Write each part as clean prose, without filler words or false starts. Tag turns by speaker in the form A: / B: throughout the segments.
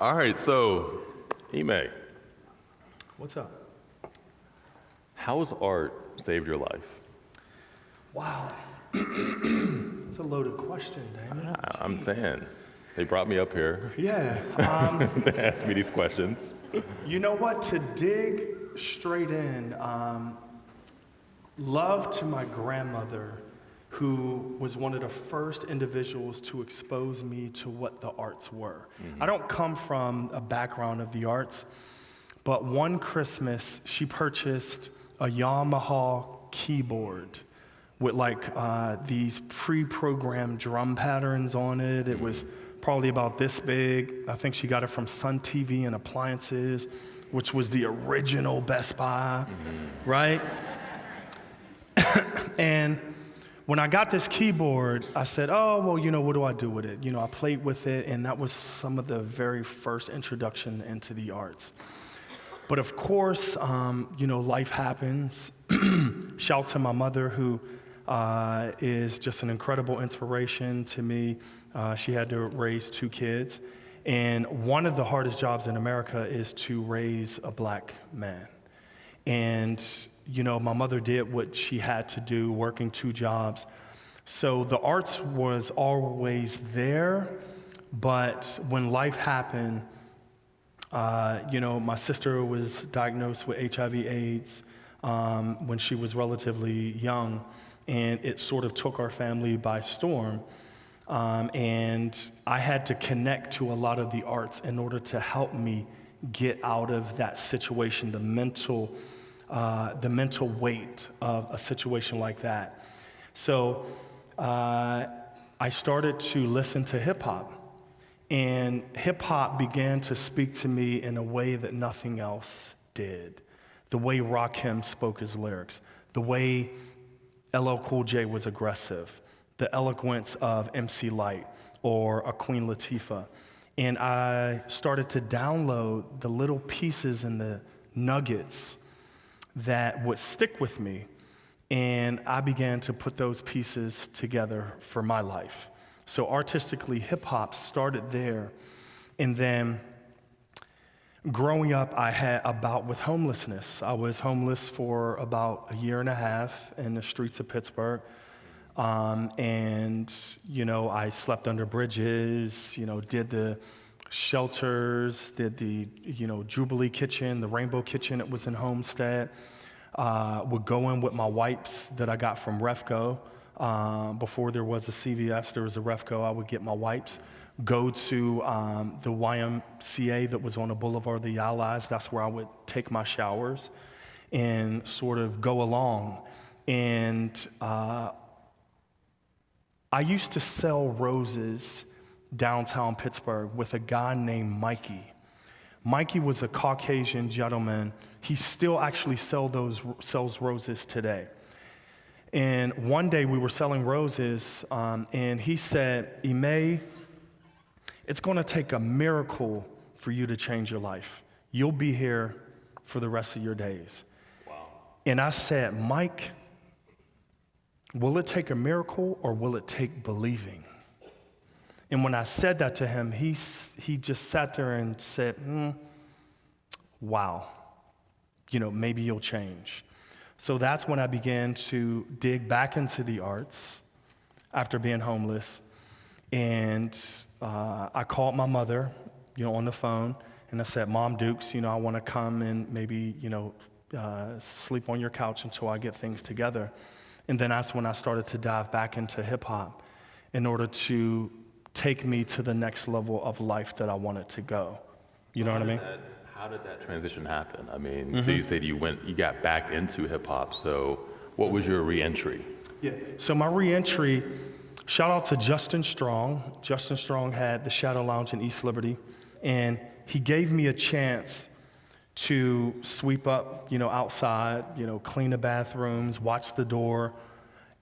A: All right, so, Emmai,
B: What's up?
A: how has art saved your life?
B: Wow. That's a loaded question, Damon.
A: I'm saying, they brought me up here.
B: Yeah.
A: They asked me these questions.
B: You know what? To dig straight in, love to my grandmother, who was one of the first individuals to expose me to what the arts were. I don't come from a background of the arts, but one Christmas, she purchased a Yamaha keyboard with these pre-programmed drum patterns on it. It was probably about this big. I think she got it from Sun TV and Appliances, which was the original Best Buy, right? And when I got this keyboard, I said, oh, well, what do I do with it? I played with it, and that was some of the very first introduction into the arts. But of course, life happens. Shout to my mother, who is just an incredible inspiration to me. She had to raise 2 kids. And one of the hardest jobs in America is to raise a black man. And my mother did what she had to do, working 2 jobs. So the arts was always there, but when life happened, my sister was diagnosed with HIV/AIDS when she was relatively young, and it sort of took our family by storm. And I had to connect to a lot of the arts in order to help me get out of that situation, the mental weight of a situation like that. So I started to listen to hip hop, and hip hop began to speak to me in a way that nothing else did. The way Rakim spoke his lyrics, the way LL Cool J was aggressive, the eloquence of MC Lyte or a Queen Latifah. And I started to download the little pieces and the nuggets that would stick with me, and I began to put those pieces together for my life. So artistically, hip-hop started there, and then growing up, I had a bout with homelessness. I was homeless for about a year and a half in the streets of Pittsburgh, and I slept under bridges, did the shelters, did the, Jubilee Kitchen, the Rainbow Kitchen that was in Homestead. Would go in with my wipes that I got from Refco. Before there was a CVS, there was a Refco. I would get my wipes, go to the YMCA that was on the Boulevard of the Allies. That's where I would take my showers and sort of go along. And I used to sell roses downtown Pittsburgh with a guy named Mikey. Mikey was a Caucasian gentleman. He still actually sells roses today. And one day we were selling roses, and he said, Emmai, it's going to take a miracle for you to change your life. You'll be here for the rest of your days. Wow. And I said, Mike, will it take a miracle or will it take believing? And when I said that to him, he just sat there and said, wow, maybe you'll change. So that's when I began to dig back into the arts after being homeless. And I called my mother, on the phone, and I said, Mom Dukes, I want to come and maybe, sleep on your couch until I get things together. And then that's when I started to dive back into hip hop in order to take me to the next level of life that I wanted to go. You know what I mean?
A: How did that transition happen? I mean, so you said you got back into hip hop. So what was your re-entry?
B: Yeah, so my re-entry, shout out to Justin Strong. Justin Strong had the Shadow Lounge in East Liberty, and he gave me a chance to sweep up, outside, clean the bathrooms, watch the door.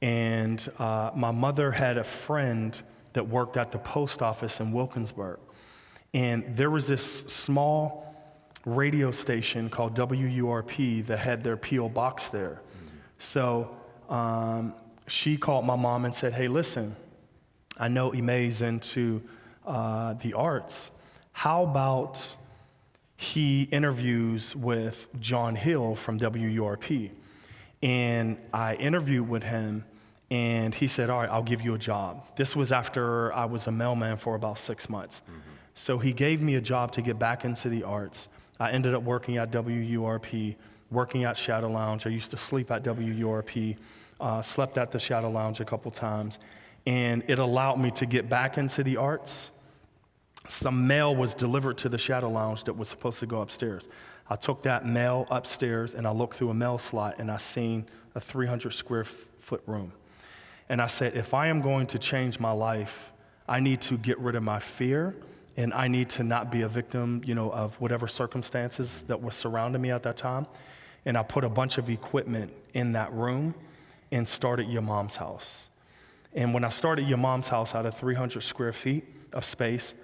B: And my mother had a friend that worked at the post office in Wilkinsburg. And there was this small radio station called WURP that had their P.O. box there. So she called my mom and said, hey, listen, I know Emmai's into the arts. how about he interviews with John Hill from WURP? And I interviewed with him, and he said, all right, I'll give you a job. This was after I was a mailman for about 6 months. So he gave me a job to get back into the arts. I ended up working at WURP, working at Shadow Lounge. I used to sleep at WURP, slept at the Shadow Lounge a couple times, and it allowed me to get back into the arts. Some mail was delivered to the Shadow Lounge that was supposed to go upstairs. I took that mail upstairs, and I looked through a mail slot, and I seen a 300 square foot room. And I said, if I am going to change my life, I need to get rid of my fear, and I need to not be a victim, of whatever circumstances that were surrounding me at that time. And I put a bunch of equipment in that room and started Your Mom's House. And when I started Your Mom's House out of 300 square feet of space,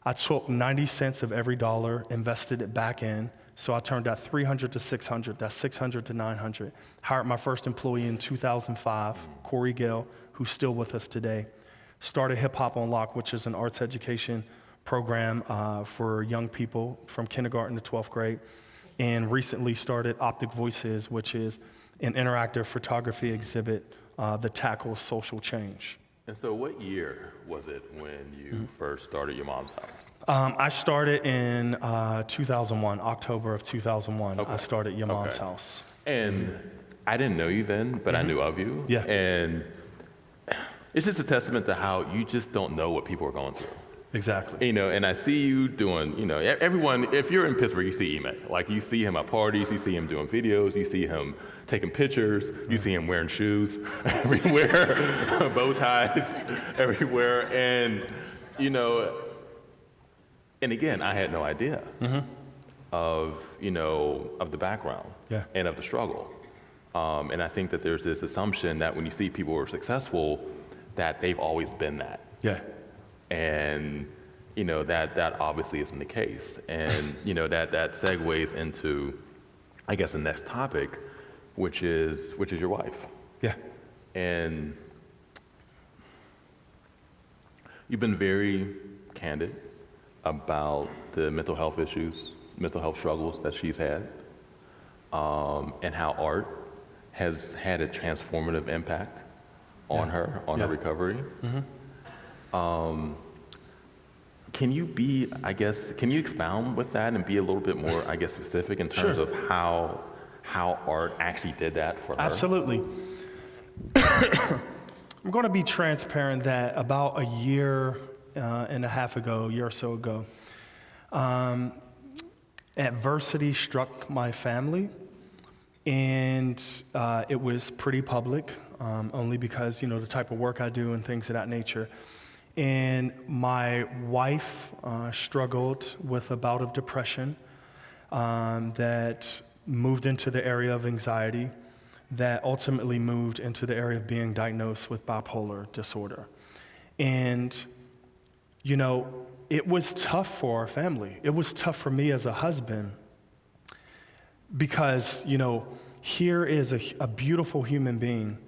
B: I took 90 cents of every dollar, invested it back in. So I turned that 300 to 600, that 600 to 900. Hired my first employee in 2005, Corey Gale, who's still with us today. Started Hip Hop on Lock, which is an arts education program for young people from kindergarten to 12th grade. And recently started Optic Voices, which is an interactive photography exhibit that tackles social change.
A: And so what year was it when you first started Your Mom's House?
B: I started in 2001, October of 2001.
A: Okay.
B: I started Your Mom's House.
A: And I didn't know you then, but I knew of you.
B: Yeah.
A: And it's just a testament to how you just don't know what people are going through.
B: Exactly.
A: And I see you doing, everyone, if you're in Pittsburgh, you see Emmai. Like, you see him at parties, you see him doing videos, you see him taking pictures, you see him wearing shoes everywhere, bow ties everywhere. And, and again, I had no idea of the background and of the struggle. And I think that there's this assumption that when you see people who are successful, that they've always been that.
B: Yeah.
A: And that obviously isn't the case. And that segues into, I guess, the next topic, which is your wife.
B: Yeah.
A: And you've been very candid about the mental health issues, mental health struggles that she's had, and how art has had a transformative impact on her, on her recovery. Can you expound with that and be a little bit more, specific in terms of how art actually did that for her?
B: Absolutely. I'm going to be transparent that about a year and a half ago, a year or so ago, adversity struck my family, and it was pretty public, only because, the type of work I do and things of that nature. And my wife struggled with a bout of depression that moved into the area of anxiety, that ultimately moved into the area of being diagnosed with bipolar disorder. And, it was tough for our family. It was tough for me as a husband because, here is a beautiful human being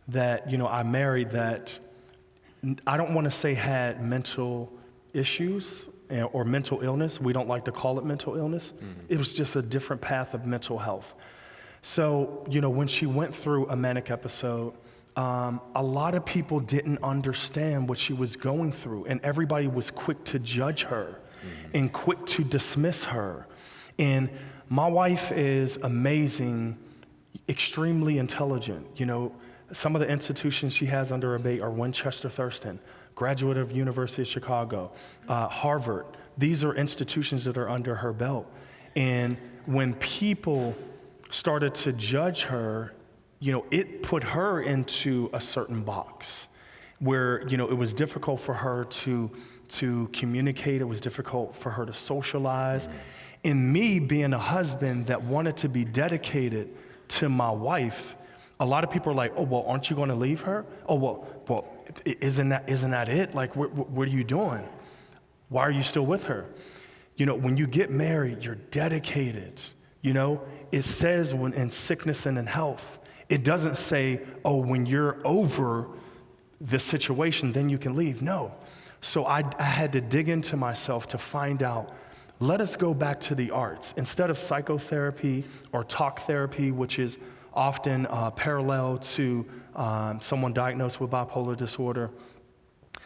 B: that, I married that I don't want to say had mental issues or mental illness. We don't like to call it mental illness. It was just a different path of mental health. So, when she went through a manic episode, a lot of people didn't understand what she was going through, and everybody was quick to judge her and quick to dismiss her. And my wife is amazing, extremely intelligent. Some of the institutions she has under her belt are Winchester Thurston, graduate of University of Chicago, Harvard. These are institutions that are under her belt. And when people started to judge her, it put her into a certain box where, it was difficult for her to communicate. It was difficult for her to socialize. And me being a husband that wanted to be dedicated to my wife, a lot of people are like, oh, well, aren't you going to leave her? Oh, well, isn't that it? Like, what are you doing? Why are you still with her? When you get married, you're dedicated. It says when in sickness and in health. It doesn't say, oh, when you're over the situation, then you can leave. No. So I had to dig into myself to find out, let us go back to the arts. Instead of psychotherapy or talk therapy, which is often parallel to someone diagnosed with bipolar disorder,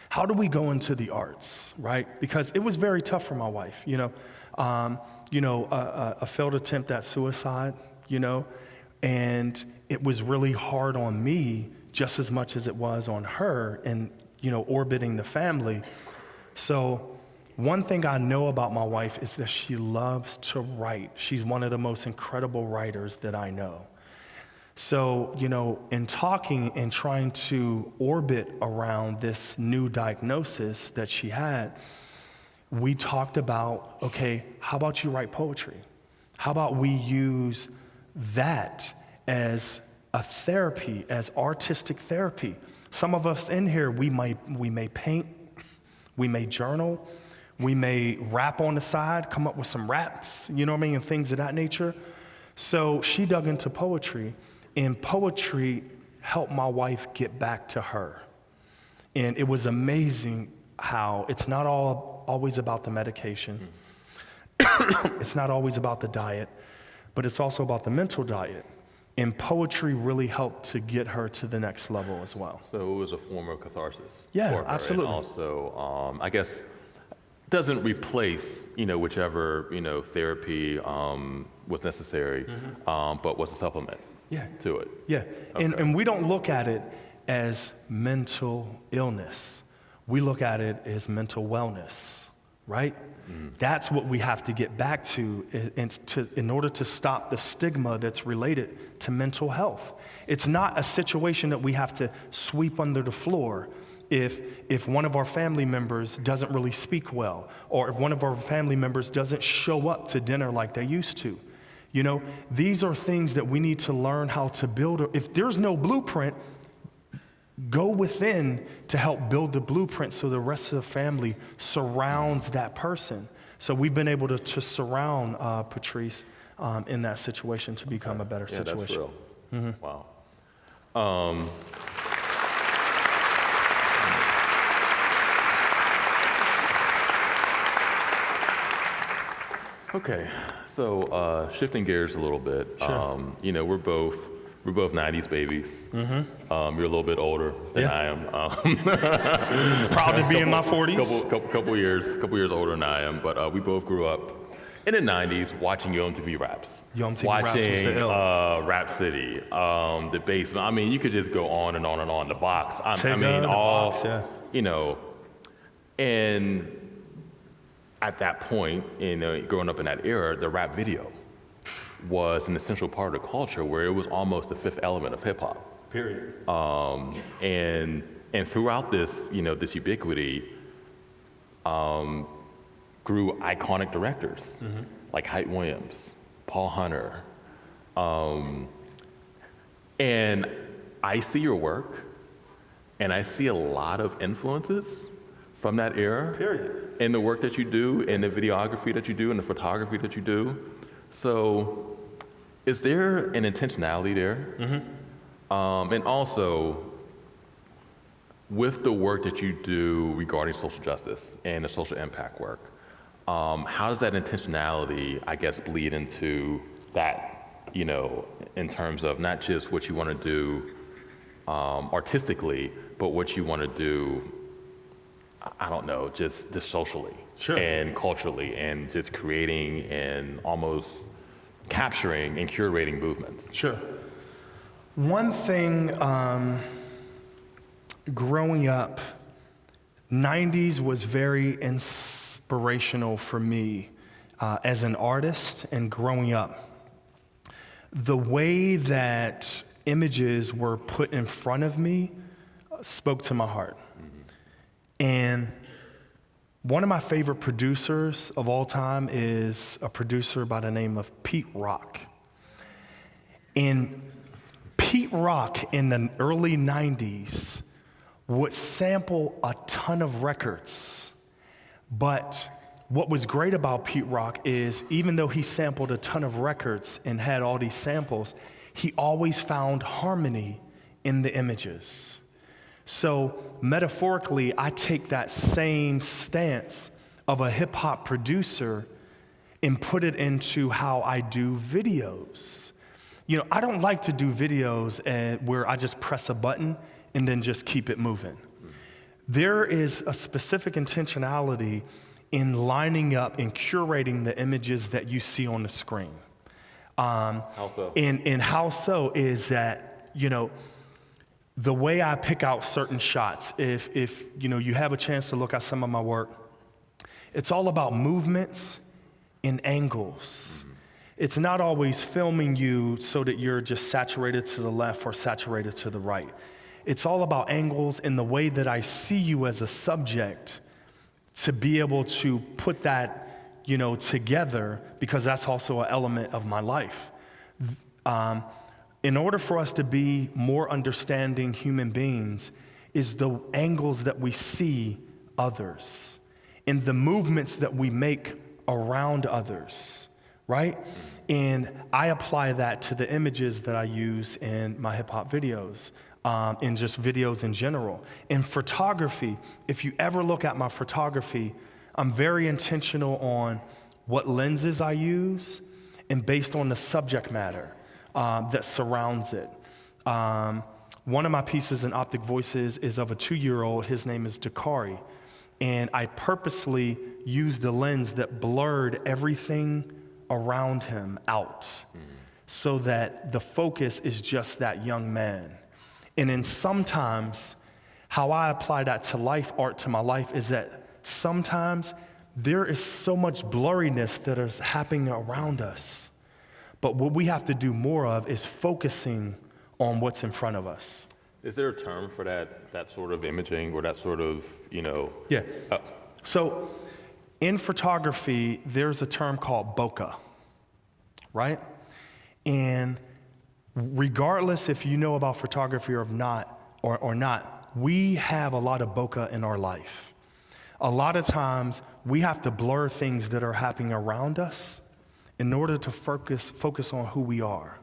B: how do we go into the arts, right? Because it was very tough for my wife, a failed attempt at suicide, and it was really hard on me just as much as it was on her and, orbiting the family. So one thing I know about my wife is that she loves to write. She's one of the most incredible writers that I know. So, in talking and trying to orbit around this new diagnosis that she had, we talked about, okay, how about you write poetry? How about we use that as a therapy, as artistic therapy? Some of us in here, we may paint, we may journal, we may rap on the side, come up with some raps, and things of that nature. So she dug into poetry, and poetry helped my wife get back to her. And it was amazing how it's not always about the medication. It's not always about the diet, but it's also about the mental diet. And poetry really helped to get her to the next level as well.
A: So it was a form of catharsis.
B: Yeah,
A: for her.
B: absolutely.
A: And also, I guess, doesn't replace, whichever, therapy was necessary, but was a supplement to it.
B: Yeah,
A: Okay.
B: and we don't look at it as mental illness. We look at it as mental wellness, right? That's what we have to get back to in order to stop the stigma that's related to mental health. It's not a situation that we have to sweep under the floor if one of our family members doesn't really speak well, or if one of our family members doesn't show up to dinner like they used to. These are things that we need to learn how to build. If there's no blueprint, go within to help build the blueprint so the rest of the family surrounds that person. So we've been able to surround Patrice in that situation to become a better situation.
A: That's real. Wow. Okay, so shifting gears a little bit.
B: Sure.
A: We're both 90s babies. You're a little bit older than I am.
B: Proud to be in my 40s.
A: Couple years older than I am, but we both grew up in the 90s watching Yo MTV Raps.
B: Yo MTV Raps was the ill.
A: Rap City, The Basement. I mean, you could just go on and on and on. The Box. And at that point, growing up in that era, the rap video was an essential part of the culture where it was almost the fifth element of hip hop.
B: Period.
A: And throughout this, this ubiquity, grew iconic directors like Hype Williams, Paul Hunter. And I see your work, and I see a lot of influences from that era.
B: Period.
A: In the work that you do, in the videography that you do, and the photography that you do. So is there an intentionality there? And also, with the work that you do regarding social justice and the social impact work, how does that intentionality, I guess, bleed into that, in terms of not just what you want to do artistically, but what you want to do, I don't know, just socially and culturally, and just creating and almost capturing and curating movements?
B: Sure. One thing, growing up, 90s was very inspirational for me as an artist and growing up. The way that images were put in front of me spoke to my heart. And one of my favorite producers of all time is a producer by the name of Pete Rock. And Pete Rock in the early 90s would sample a ton of records. But what was great about Pete Rock is even though he sampled a ton of records and had all these samples, he always found harmony in the images. So metaphorically, I take that same stance of a hip hop producer and put it into how I do videos. You know, I don't like to do videos where I just press a button and then just keep it moving. There is a specific intentionality in lining up and curating the images that you see on the screen.
A: How so?
B: And how so is that, you know, the way I pick out certain shots, if you know, you have a chance to look at some of my work, it's all about movements and angles. It's not always filming you so that you're just saturated to the left or saturated to the right. It's all about angles and the way that I see you as a subject to be able to put that, you know, together, because that's also an element of my life. In order for us to be more understanding human beings is the angles that we see others and the movements that we make around others, right? And I apply that to the images that I use in my hip hop videos, and just videos in general. In photography, if you ever look at my photography, I'm very intentional on what lenses I use and based on the subject matter that surrounds it. One of my pieces in Optic Voices is of a 2-year-old. His name is Dakari. And I purposely used the lens that blurred everything around him out so that the focus is just that young man. And then sometimes how I apply that to life, art to my life, is that sometimes there is so much blurriness that is happening around us. But what we have to do more of is focusing on what's in front of us.
A: Is there a term for that sort of imaging or that sort of, you know?
B: Yeah. So in photography, there's a term called Bokeh, right? And regardless if you know about photography or not, we have a lot of bokeh in our life. A lot of times we have to blur things that are happening around us in order to focus on who we are.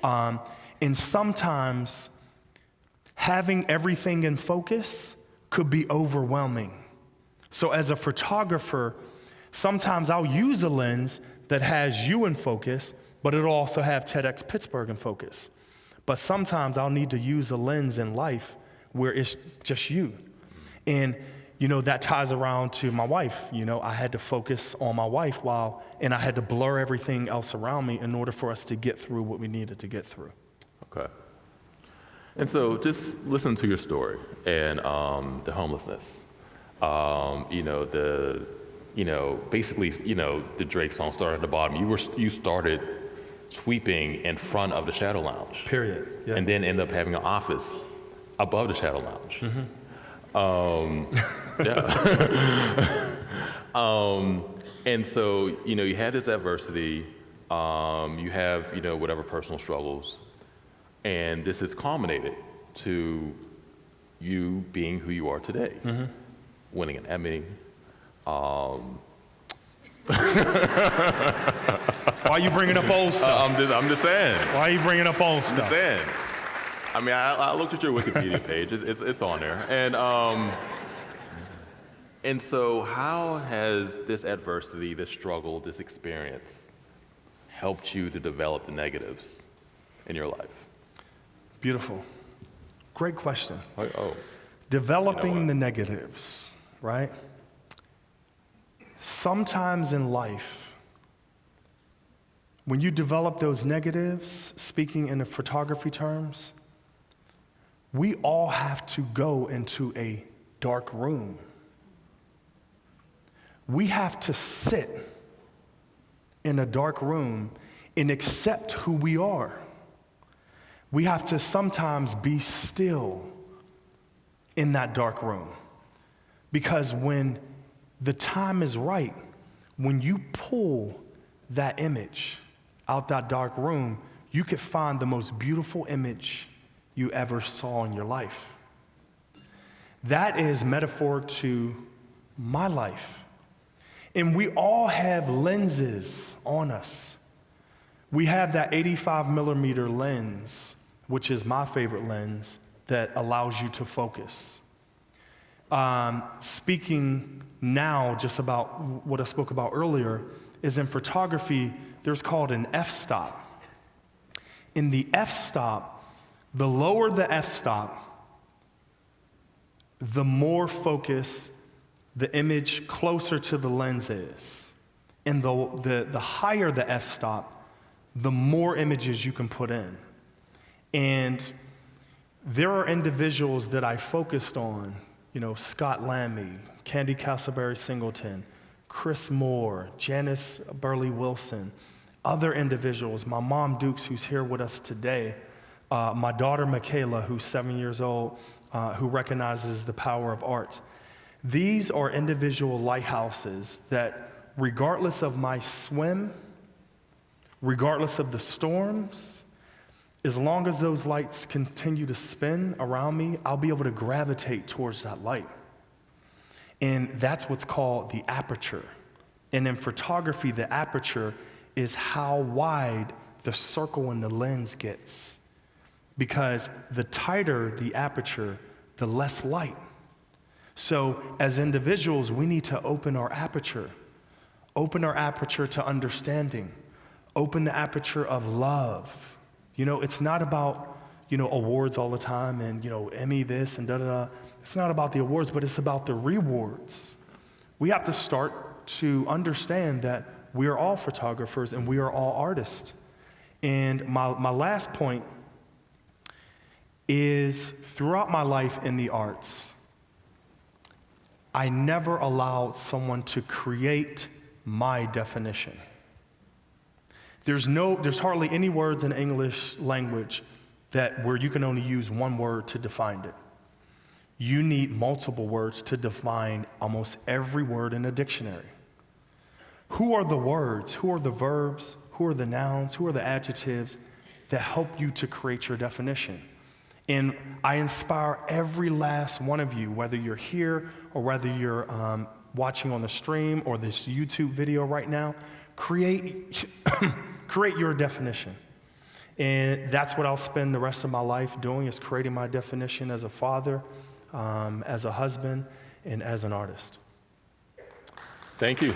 B: And sometimes having everything in focus could be overwhelming. So as a photographer, sometimes I'll use a lens that has you in focus, but it'll also have TEDxPittsburgh in focus. But sometimes I'll need to use a lens in life where it's just you. And, you know, that ties around to my wife. You know, I had to focus on my wife and I had to blur everything else around me in order for us to get through what we needed to get through.
A: Okay. And so just listen to your story and the homelessness. Basically, the Drake song started at the bottom. You started sweeping in front of the Shadow Lounge.
B: Period. Yeah.
A: And then end up having an office above the Shadow Lounge. And so, you had this adversity, you have, whatever personal struggles, and this has culminated to you being who you are today, winning an Emmy.
B: Why are you bringing up old stuff?
A: I'm just saying.
B: Why are you bringing up old stuff?
A: I'm just saying. I mean, I looked at your Wikipedia page. It's on there. And so how has this adversity, this struggle, this experience helped you to develop the negatives in your life?
B: Beautiful. Great question.
A: Oh.
B: Developing the negatives, right? Sometimes in life, when you develop those negatives, speaking in the photography terms, we all have to go into a dark room. We have to sit in a dark room and accept who we are. We have to sometimes be still in that dark room. Because when the time is right, when you pull that image out that dark room, you could find the most beautiful image you ever saw in your life. That is metaphor to my life. And we all have lenses on us. We have that 85 millimeter lens, which is my favorite lens, that allows you to focus. Speaking now just about what I spoke about earlier is in photography, there's called an f-stop. In the f-stop, the lower the f-stop, the more focus the image closer to the lens is. And the higher the f-stop, the more images you can put in. And there are individuals that I focused on, Scott Lammey, Candy Castleberry Singleton, Chris Moore, Janice Burley Wilson, other individuals, my mom Dukes, who's here with us today, my daughter Michaela, who's 7 years old, who recognizes the power of art. These are individual lighthouses that, regardless of my swim, regardless of the storms, as long as those lights continue to spin around me, I'll be able to gravitate towards that light. And that's what's called the aperture. And in photography, the aperture is how wide the circle in the lens gets. Because the tighter the aperture, the less light. So as individuals, we need to open our aperture to understanding, open the aperture of love. It's not about, awards all the time and, Emmy this and da-da-da. It's not about the awards, but it's about the rewards. We have to start to understand that we are all photographers and we are all artists. And my last point is, throughout my life in the arts, I never allowed someone to create my definition. There's hardly any words in English language where you can only use one word to define it. You need multiple words to define almost every word in a dictionary. Who are the words? Who are the verbs? Who are the nouns? Who are the adjectives that help you to create your definition? And I inspire every last one of you, whether you're here or whether you're watching on the stream or this YouTube video right now, create your definition. And that's what I'll spend the rest of my life doing, is creating my definition as a father, as a husband, and as an artist.
A: Thank you.